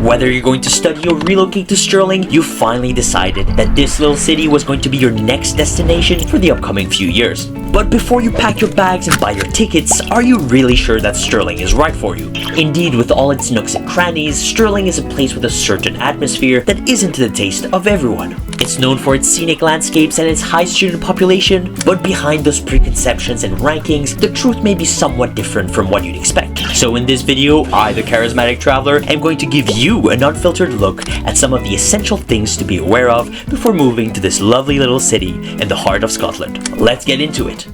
Whether you're going to study or relocate to Stirling, you finally decided that this little city was going to be your next destination for the upcoming few years. But before you pack your bags and buy your tickets, are you really sure that Stirling is right for you? Indeed, with all its nooks and crannies, Stirling is a place with a certain atmosphere that isn't to the taste of everyone. It's known for its scenic landscapes and its high student population, but behind those preconceptions and rankings, the truth may be somewhat different from what you'd expect. So in this video, I, the charismatic traveler, am going to give you an unfiltered look at some of the essential things to be aware of before moving to this lovely little city in the heart of Scotland. Let's get into it.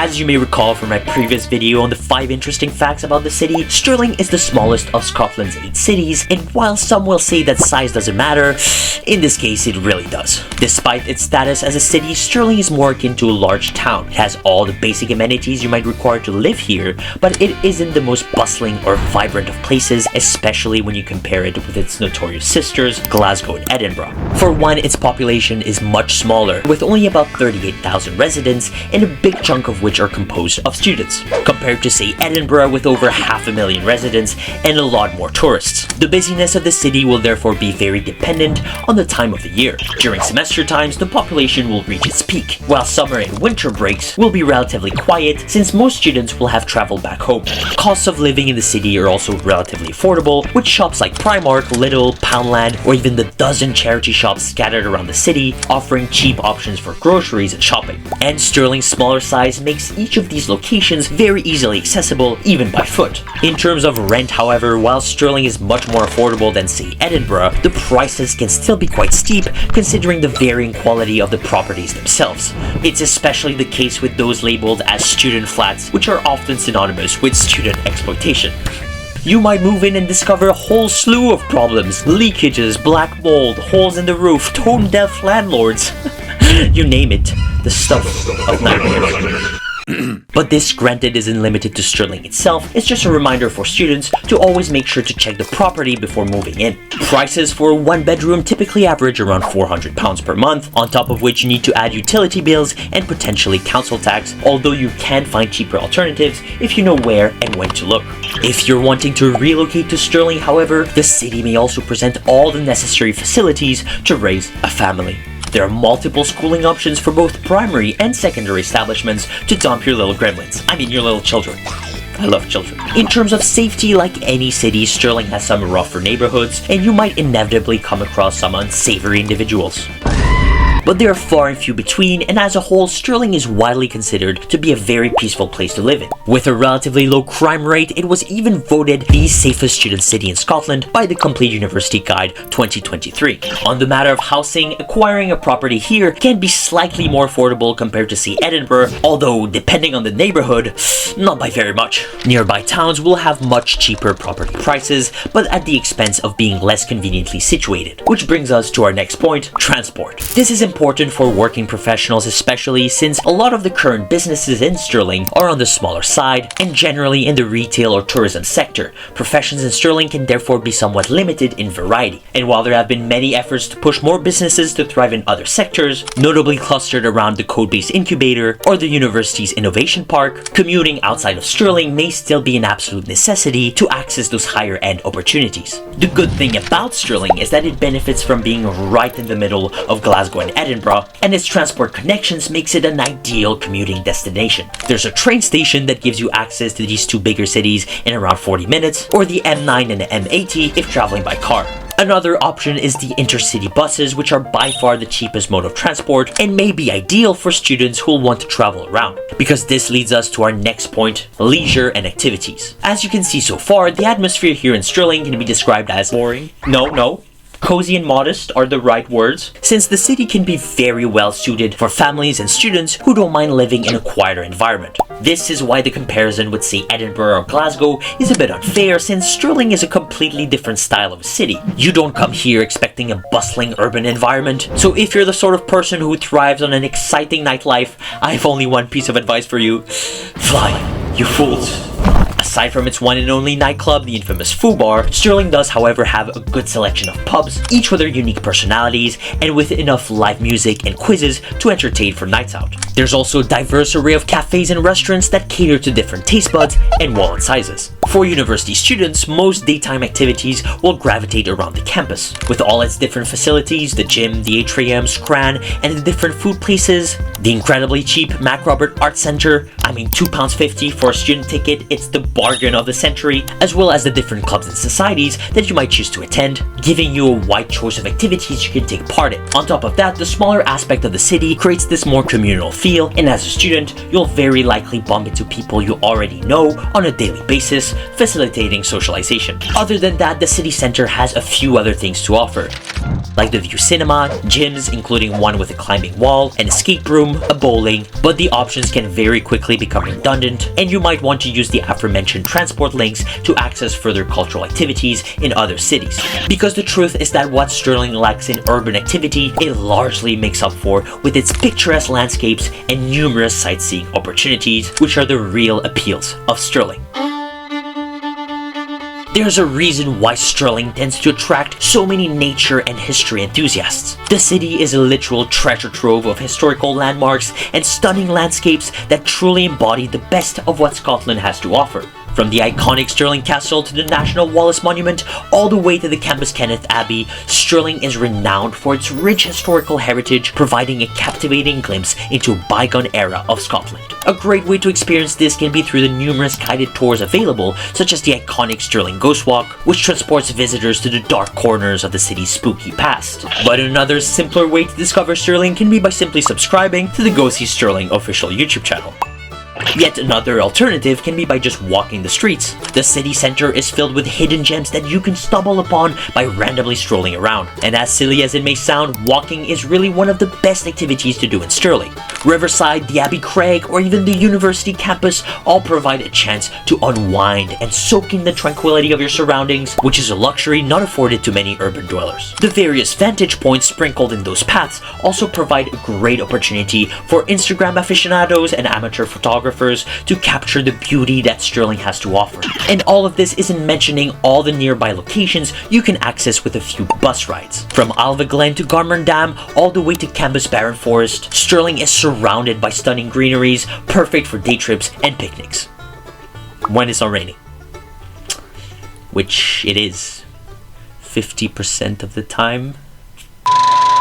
As you may recall from my previous video on the 5 interesting facts about the city, Stirling is the smallest of Scotland's 8 cities, and while some will say that size doesn't matter, in this case it really does. Despite its status as a city, Stirling is more akin to a large town. It has all the basic amenities you might require to live here, but it isn't the most bustling or vibrant of places, especially when you compare it with its notorious sisters, Glasgow and Edinburgh. For one, its population is much smaller, with only about 38,000 residents, and a big chunk of which are composed of students, compared to say Edinburgh with over 500,000 residents and a lot more tourists. The busyness of the city will therefore be very dependent on the time of the year. During semester times, the population will reach its peak, while summer and winter breaks will be relatively quiet since most students will have traveled back home. Costs of living in the city are also relatively affordable, with shops like Primark, Lidl, Poundland, or even the dozen charity shops scattered around the city offering cheap options for groceries and shopping. And Stirling's smaller size makes each of these locations very easily accessible, even by foot. In terms of rent, however, while Stirling is much more affordable than, say, Edinburgh, the prices can still be quite steep considering the varying quality of the properties themselves. It's especially the case with those labeled as student flats, which are often synonymous with student exploitation. You might move in and discover a whole slew of problems: leakages, black mold, holes in the roof, tone-deaf landlords. You name it, the stuff of nightmares. But this, granted, isn't limited to Stirling itself. It's just a reminder for students to always make sure to check the property before moving in. Prices for a 1-bedroom typically average around £400 per month, on top of which you need to add utility bills and potentially council tax, although you can find cheaper alternatives if you know where and when to look. If you're wanting to relocate to Stirling, however, the city may also present all the necessary facilities to raise a family. There are multiple schooling options for both primary and secondary establishments to dump your little gremlins. I mean your little children. I love children. In terms of safety, like any city, Stirling has some rougher neighborhoods, and you might inevitably come across some unsavory individuals. But they are far and few between, and as a whole, Stirling is widely considered to be a very peaceful place to live in. With a relatively low crime rate, it was even voted the safest student city in Scotland by the Complete University Guide 2023. On the matter of housing, acquiring a property here can be slightly more affordable compared to, say, Edinburgh, although depending on the neighborhood, not by very much. Nearby towns will have much cheaper property prices, but at the expense of being less conveniently situated. Which brings us to our next point: transport. This is important for working professionals, especially since a lot of the current businesses in Stirling are on the smaller side and generally in the retail or tourism sector. Professions in Stirling can therefore be somewhat limited in variety. And while there have been many efforts to push more businesses to thrive in other sectors, notably clustered around the code-based incubator or the university's innovation park, commuting outside of Stirling may still be an absolute necessity to access those higher-end opportunities. The good thing about Stirling is that it benefits from being right in the middle of Glasgow and Edinburgh, and its transport connections makes it an ideal commuting destination. There's a train station that gives you access to these two bigger cities in around 40 minutes, or the M9 and the M80 if traveling by car. Another option is the intercity buses, which are by far the cheapest mode of transport and may be ideal for students who will want to travel around. Because this leads us to our next point: leisure and activities. As you can see so far, the atmosphere here in Stirling can be described as boring. No. Cozy and modest are the right words, since the city can be very well suited for families and students who don't mind living in a quieter environment. This is why the comparison with, say, Edinburgh or Glasgow is a bit unfair, since Stirling is a completely different style of city. You don't come here expecting a bustling urban environment, so if you're the sort of person who thrives on an exciting nightlife, I have only one piece of advice for you: fly, you fools. Aside Aside from its one and only nightclub, the infamous Foo Bar, Stirling does however have a good selection of pubs, each with their unique personalities and with enough live music and quizzes to entertain for nights out. There's also a diverse array of cafes and restaurants that cater to different taste buds and wallet sizes. For university students, most daytime activities will gravitate around the campus. With all its different facilities, the gym, the atrium, Scran, and the different food places, the incredibly cheap Mac Robert Art Center, I mean £2.50 for a student ticket, it's the bargain of the century, as well as the different clubs and societies that you might choose to attend, giving you a wide choice of activities you can take part in. On top of that, the smaller aspect of the city creates this more communal feel, and as a student, you'll very likely bump into people you already know on a daily basis, facilitating socialization. Other than that, the city center has a few other things to offer, like the View Cinema, gyms including one with a climbing wall, an escape room, a bowling, but the options can very quickly become redundant, and you might want to use the aforementioned transport links to access further cultural activities in other cities. Because the truth is that what Stirling lacks in urban activity, it largely makes up for with its picturesque landscapes and numerous sightseeing opportunities, which are the real appeals of Stirling. There's a reason why Stirling tends to attract so many nature and history enthusiasts. The city is a literal treasure trove of historical landmarks and stunning landscapes that truly embody the best of what Scotland has to offer. From the iconic Stirling Castle to the National Wallace Monument, all the way to the Campus Kenneth Abbey, Stirling is renowned for its rich historical heritage, providing a captivating glimpse into a bygone era of Scotland. A great way to experience this can be through the numerous guided tours available, such as the iconic Stirling Ghost Walk, which transports visitors to the dark corners of the city's spooky past. But another simpler way to discover Stirling can be by simply subscribing to the Go See Stirling official YouTube channel. Yet another alternative can be by just walking the streets. The city center is filled with hidden gems that you can stumble upon by randomly strolling around. And as silly as it may sound, walking is really one of the best activities to do in Stirling. Riverside, the Abbey Craig, or even the university campus all provide a chance to unwind and soak in the tranquility of your surroundings, which is a luxury not afforded to many urban dwellers. The various vantage points sprinkled in those paths also provide a great opportunity for Instagram aficionados and amateur photographers to capture the beauty that Stirling has to offer. And all of this isn't mentioning all the nearby locations you can access with a few bus rides. From Alva Glen to Garmern Dam, all the way to Cambus Barren Forest, Stirling is surrounded by stunning greeneries, perfect for day trips and picnics. When it's not raining. Which it is 50% of the time.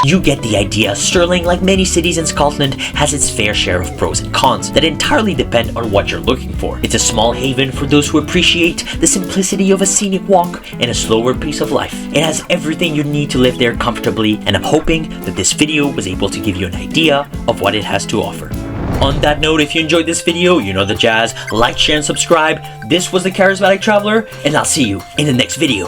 You get the idea. Stirling, like many cities in Scotland, has its fair share of pros and cons that entirely depend on what you're looking for. It's a small haven for those who appreciate the simplicity of a scenic walk and a slower pace of life. It has everything you need to live there comfortably, and I'm hoping that this video was able to give you an idea of what it has to offer. On that note, if you enjoyed this video, you know the jazz. Like, share, and subscribe. This was the Charismatic Traveler, and I'll see you in the next video.